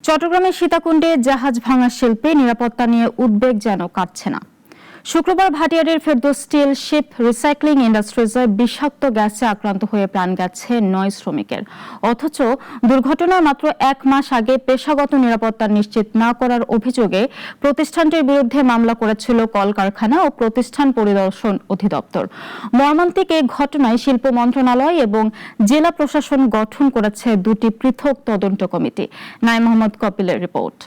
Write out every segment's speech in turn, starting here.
চট্টগ্রামের সীতাকুণ্ডে জাহাজ ভাঙা শিল্পে নিরাপত্তা নিয়ে উদ্বেগ যেন কাটছে না। শুক্রবার ভাটিয়ারের ফেরদৌস স্টিল শিপ রিসাইক্লিং ইন্ডাস্ট্রিজে বিষাক্ত গ্যাসে আক্রান্ত হয়ে প্রাণ গেছে ৯ শ্রমিকের। অথচ দুর্ঘটনার মাত্র ১ মাস আগে পেশাগত নিরাপত্তা নিশ্চিত না করার অভিযোগে প্রতিষ্ঠানটির বিরুদ্ধে মামলা করেছিল কলকারখানা ও প্রতিষ্ঠান পরিদর্শন অধিদপ্তর। মর্মান্তিক এই ঘটনায় শিল্প মন্ত্রণালয় এবং জেলা প্রশাসন গঠন করেছে দুটি পৃথক তদন্ত কমিটি। নাঈম মোহাম্মদ কপিলের রিপোর্ট।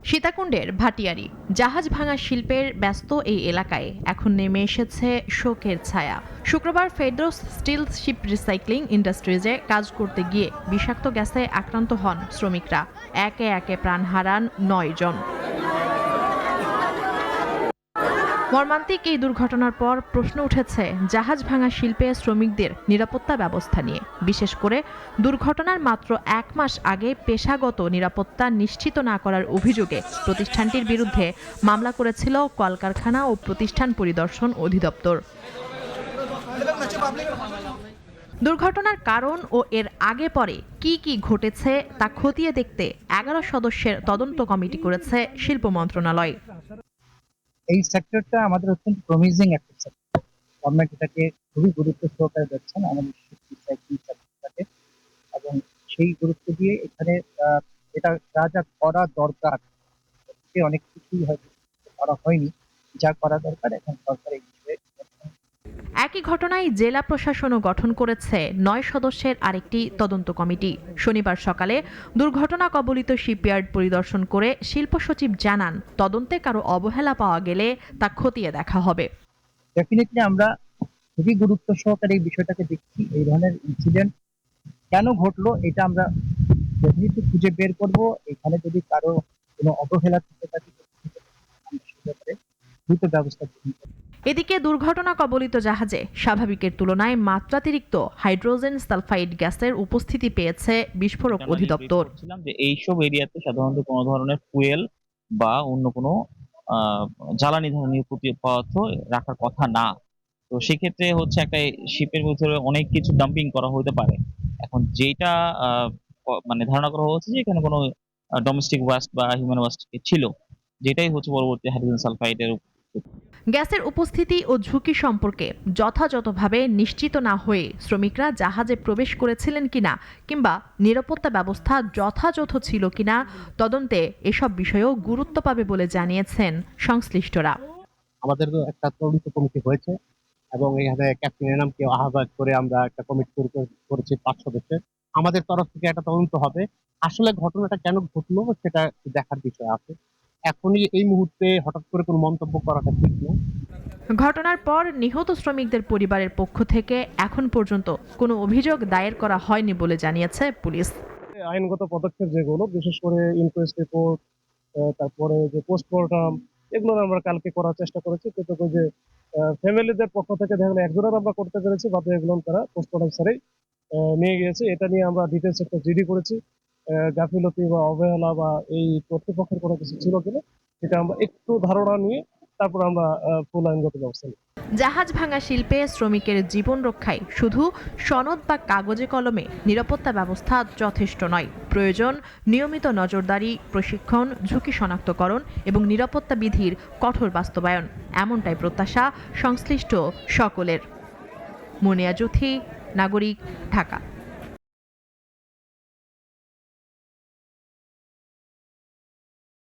সীতাকুণ্ডের ভাটিয়ারি জাহাজ ভাঙা শিল্পের ব্যস্ত এই এলাকায় এখন নেমে এসেছে শোকের ছায়া। শুক্রবার ফেরদৌস স্টিল শিপ রিসাইক্লিং ইন্ডাস্ট্রিজে কাজ করতে গিয়ে বিষাক্ত গ্যাসে আক্রান্ত হন শ্রমিকরা। একে একে প্রাণ হারান ৯ জন। মর্মান্তিক এই দুর্ঘটনার পর প্রশ্ন উঠেছে জাহাজ ভাঙা শিল্পে শ্রমিকদের নিরাপত্তা ব্যবস্থা নিয়ে। বিশেষ করে দুর্ঘটনার মাত্র ১ মাস আগে পেশাগত নিরাপত্তা নিশ্চিত না করার অভিযোগে প্রতিষ্ঠানটির বিরুদ্ধে মামলা করেছিল কলকারখানা ও প্রতিষ্ঠান পরিদর্শন অধিদপ্তর। দুর্ঘটনার কারণ ও এর আগে পরে কি কি ঘটেছে তা খতিয়ে দেখতে ১১ সদস্যের তদন্ত কমিটি করেছে শিল্প মন্ত্রণালয়। এই সেক্টরটা আমাদের অত্যন্ত প্রমিজিং একটা সেক্টর। গভর্নমেন্ট এটাকে খুবই গুরুত্ব সহকারে দেখছেন আমাদের সেক্টরটাকে, এবং সেই গুরুত্ব দিয়ে এখানে এটা যা যা করা দরকার অনেক কিছুই হয়তো করা হয়নি, যা করা দরকার এখন সরকার এই বিষয়ে। একই ঘটনায় জেলা প্রশাসনও গঠন করেছে ৯ সদস্যের আরেকটি তদন্ত কমিটি। শনিবার সকালে দুর্ঘটনা কবলিত শিপইয়ার্ড পরিদর্শন করে শিল্প সচিব জানান, তদন্তে কারো অবহেলা পাওয়া গেলে তা খতিয়ে দেখা হবে। ডেফিনেটলি আমরা খুবই গুরুত্ব সহকারে এই বিষয়টাকে দেখছি। এই ধরনের ইনসিডেন্ট কেন ঘটলো এটা আমরা ডেফিনেটলি খুঁজে বের করব। এখানে যদি কারো কোনো অবহেলা থেকে থাকে দ্রুত ব্যবস্থা গ্রহণ করব। এদিকে দুর্ঘটনা কবলিত জাহাজে স্বাভাবিকের তুলনায় মাত্রাতিরিক্ত হাইড্রোজেন সালফাইড গ্যাসের উপস্থিতি পেয়েছে বিস্ফোরক অধিদপ্তর। যে এইসব এরিয়াতে সাধারণত কোনো ধরনের ফুয়েল বা অন্য কোনো জ্বালানি ধরনের পদার্থ রাখার কথা না। তো সেক্ষেত্রে হচ্ছে একটা শিপের ভিতরে অনেক কিছু ডাম্পিং করা হতে পারে। এখন যেটা মানে ধারণা করা হচ্ছে যে এখানে কোনো ডোমেস্টিক ওয়েস্ট বা হিউম্যান ওয়েস্ট ছিল, যেটাই হচ্ছে পরবর্তী হাইড্রোজেন সালফাইডের। গ্যাসের উপস্থিতি ও ঝুঁকি সম্পর্কে যথাযথভাবে নিশ্চিত না হয়ে শ্রমিকরা জাহাজে প্রবেশ করেছিলেন কিনা কিংবা নিরাপত্তা ব্যবস্থা যথাযথ ছিল কিনা তদন্তে এসব বিষয়েও গুরুত্ব পাবে বলে জানিয়েছেন সংশ্লিষ্টরা। আমাদের একটা তদন্ত কমিটি হয়েছে এবং এখানে ক্যাপ্টেনের নামকে আহ্বায়ক করে আমরা একটা কমিটি করেছি ৫ সদস্যের। আমাদের তরফ থেকে একটা তদন্ত হবে। আসলে ঘটনাটা কেন ঘটলো সেটা দেখার বিষয় আছে। এখনই এই মুহূর্তে হঠাৎ করে কোনো মন্তব্য করাটা ঠিক না। ঘটনার পর নিহত শ্রমিকদের পরিবারের পক্ষ থেকে এখন পর্যন্ত কোনো অভিযোগ দায়ের করা হয়নি বলে জানিয়েছে পুলিশ। আইনগত পদক্ষেপ যেগুলো, বিশেষ করে ইনকোয়েস্ট রিপোর্ট, তারপরে যে পোস্টমর্টম, এগুলো আমরা কালকে করার চেষ্টা করেছি। কিন্তু যে ফ্যামিলিদের পক্ষ থেকে দেখলে একজনের আমরা করতে পেরেছি, বাকি এগুলো তারা পোস্টমর্টম স্যারেই নিয়ে গিয়েছে। এটা নিয়ে আমরা ডিটেলস একটা জিডি করেছি। গাফিলতি বা অবহেলা বা এই কর্তৃপক্ষের কোনো কিছু ছিল কিনা এটা আমরা একটু ধারণা নিয়ে তারপর আমরা ফুল আইনগত ব্যবস্থা নিই। জাহাজ ভাঙা শিল্পে শ্রমিকের জীবন রক্ষায় শুধু সনদ বা কাগজে কলমে নিরাপত্তা ব্যবস্থা যথেষ্ট নয়। প্রয়োজন নিয়মিত নজরদারি, প্রশিক্ষণ, ঝুঁকি শনাক্তকরণ এবং নিরাপত্তা বিধির কঠোর বাস্তবায়ন। এমনটাই প্রত্যাশা সংশ্লিষ্ট সকলের। মুনিয়া জুথি, নাগরিক, ঢাকা।